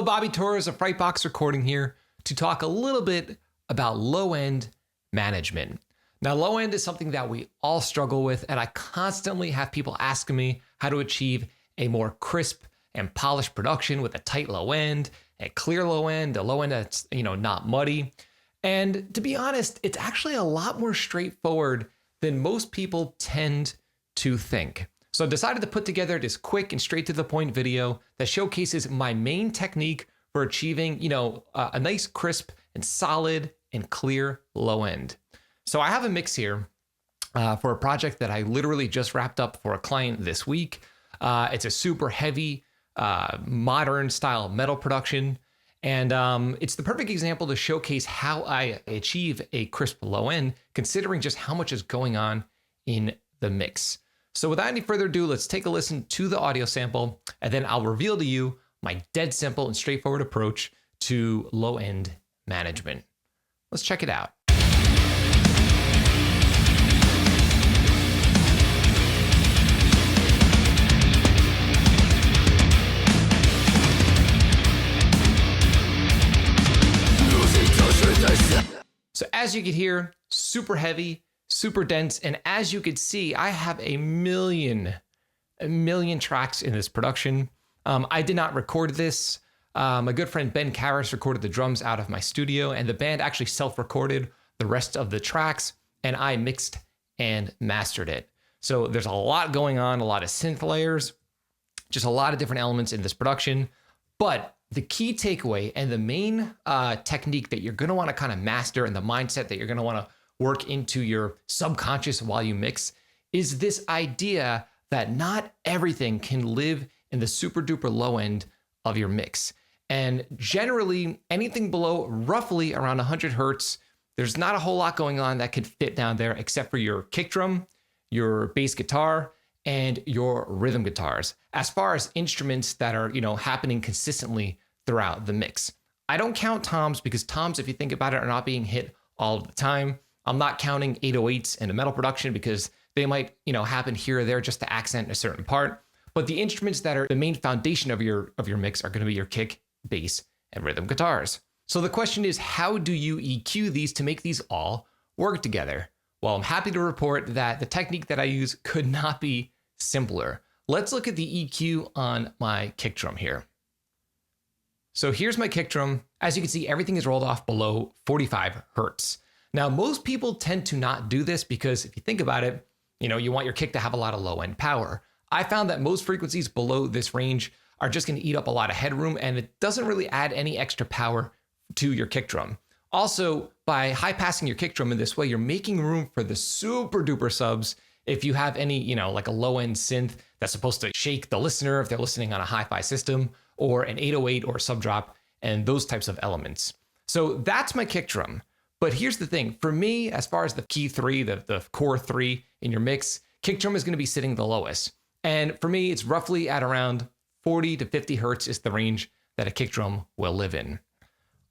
Bobby Torres of Frightbox recording here to talk a little bit about low-end management. Now, low-end is something that we all struggle with, and I constantly have people asking me how to achieve a more crisp and polished production with a tight low end, a clear low end, a low end that's, not muddy. And to be honest, it's actually a lot more straightforward than most people tend to think. So I decided to put together this quick and straight to the point video that showcases my main technique for achieving, a nice crisp and solid and clear low end. So I have a mix here for a project that I literally just wrapped up for a client this week. It's a super heavy, modern style metal production. And it's the perfect example to showcase how I achieve a crisp low end, considering just how much is going on in the mix. So without any further ado, let's take a listen to the audio sample, and then I'll reveal to you my dead simple and straightforward approach to low end management. Let's check it out. So as you can hear, super heavy, super dense, and as you can see, I have a million tracks in this production. I did not record this. My good friend Ben Karras recorded the drums out of my studio, and the band actually self-recorded the rest of the tracks, and I mixed and mastered it. So there's a lot going on, a lot of synth layers, just a lot of different elements in this production. But the key takeaway and the main technique that you're going to want to kind of master, and the mindset that you're going to want to work into your subconscious while you mix, is this idea that not everything can live in the super duper low end of your mix. And generally anything below roughly around 100 hertz, there's not a whole lot going on that could fit down there except for your kick drum, your bass guitar, and your rhythm guitars, as far as instruments that are, happening consistently throughout the mix. I don't count toms because toms, if you think about it, are not being hit all of the time. I'm not counting 808s in a metal production because they might, happen here or there just to accent a certain part. But the instruments that are the main foundation of your mix are going to be your kick, bass, and rhythm guitars. So the question is, how do you EQ these to make these all work together? Well, I'm happy to report that the technique that I use could not be simpler. Let's look at the EQ on my kick drum here. So here's my kick drum. As you can see, everything is rolled off below 45 hertz. Now, most people tend to not do this because if you think about it, you want your kick to have a lot of low end power. I found that most frequencies below this range are just going to eat up a lot of headroom, and it doesn't really add any extra power to your kick drum. Also, by high passing your kick drum in this way, you're making room for the super duper subs. If you have any, like a low end synth that's supposed to shake the listener if they're listening on a hi-fi system, or an 808 or a sub drop, and those types of elements. So that's my kick drum. But here's the thing, for me, as far as the key three, the core three in your mix, kick drum is going to be sitting the lowest. And for me, it's roughly at around 40 to 50 hertz is the range that a kick drum will live in.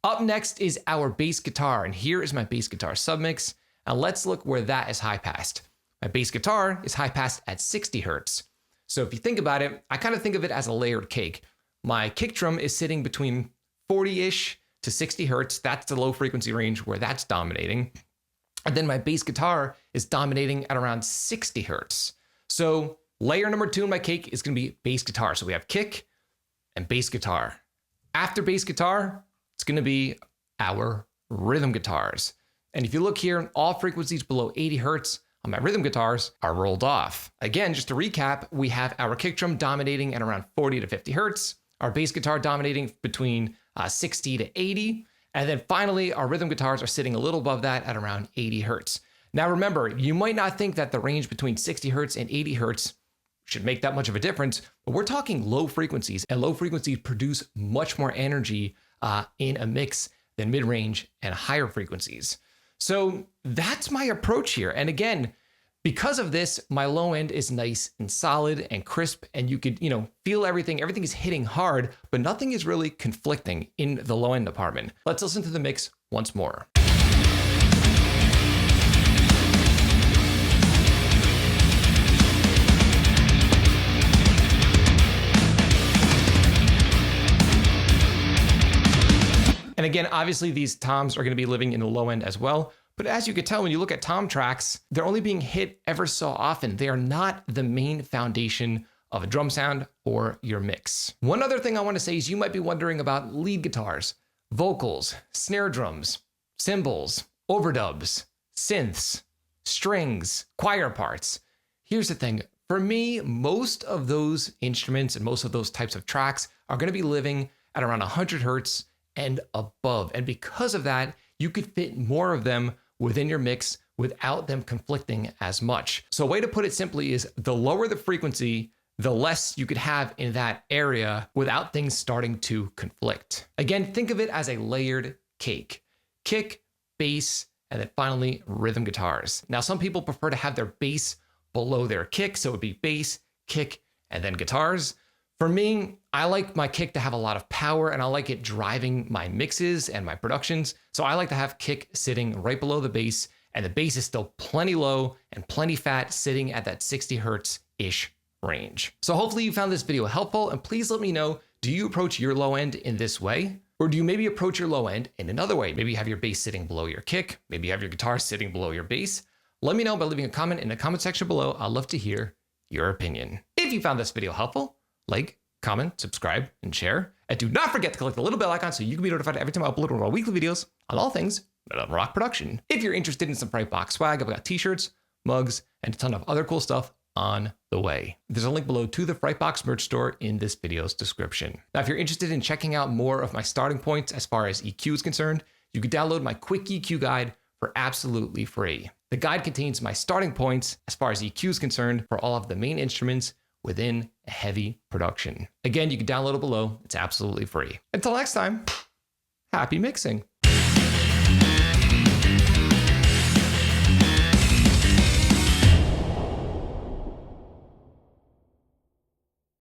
Up next is our bass guitar, and here is my bass guitar submix. And let's look where that is high passed. My bass guitar is high passed at 60 hertz. So if you think about it, I kind of think of it as a layered cake. My kick drum is sitting between 40-ish to 60 hertz. That's the low frequency range where that's dominating. And then my bass guitar is dominating at around 60 hertz. So layer number 2 in my cake is going to be bass guitar. So we have kick and bass guitar. After bass guitar, it's going to be our rhythm guitars. And if you look here, all frequencies below 80 hertz on my rhythm guitars are rolled off. Again, just to recap, we have our kick drum dominating at around 40 to 50 hertz, our bass guitar dominating between 60 to 80, and then finally our rhythm guitars are sitting a little above that at around 80 hertz. Now remember, you might not think that the range between 60 hertz and 80 hertz should make that much of a difference, but we're talking low frequencies, and low frequencies produce much more energy in a mix than mid-range and higher frequencies. So that's my approach here. And again, because of this, my low end is nice and solid and crisp, and you could, feel everything. Everything is hitting hard, but nothing is really conflicting in the low end department. Let's listen to the mix once more. Again, obviously these toms are going to be living in the low end as well. But as you can tell, when you look at tom tracks, they're only being hit ever so often. They are not the main foundation of a drum sound or your mix. One other thing I want to say is you might be wondering about lead guitars, vocals, snare drums, cymbals, overdubs, synths, strings, choir parts. Here's the thing. For me, most of those instruments and most of those types of tracks are going to be living at around 100 hertz and above. And because of that, you could fit more of them within your mix without them conflicting as much. So a way to put it simply is the lower the frequency, the less you could have in that area without things starting to conflict. Again, think of it as a layered cake. Kick, bass, and then finally rhythm guitars. Now, some people prefer to have their bass below their kick, so it would be bass, kick, and then guitars. For me, I like my kick to have a lot of power and I like it driving my mixes and my productions. So I like to have kick sitting right below the bass and the bass is still plenty low and plenty fat sitting at that 60 hertz-ish range. So hopefully you found this video helpful and please let me know, do you approach your low end in this way? Or do you maybe approach your low end in another way? Maybe you have your bass sitting below your kick. Maybe you have your guitar sitting below your bass. Let me know by leaving a comment in the comment section below. I'd love to hear your opinion. If you found this video helpful, like, comment, subscribe, and share. And do not forget to click the little bell icon so you can be notified every time I upload one of our weekly videos on all things rock production. If you're interested in some Brightbox swag, I've got t-shirts, mugs, and a ton of other cool stuff on the way. There's a link below to the Brightbox merch store in this video's description. Now, if you're interested in checking out more of my starting points as far as EQ is concerned, you can download my quick EQ guide for absolutely free. The guide contains my starting points as far as EQ is concerned for all of the main instruments within a heavy production. Again, you can download it below. It's absolutely free. Until next time, happy mixing.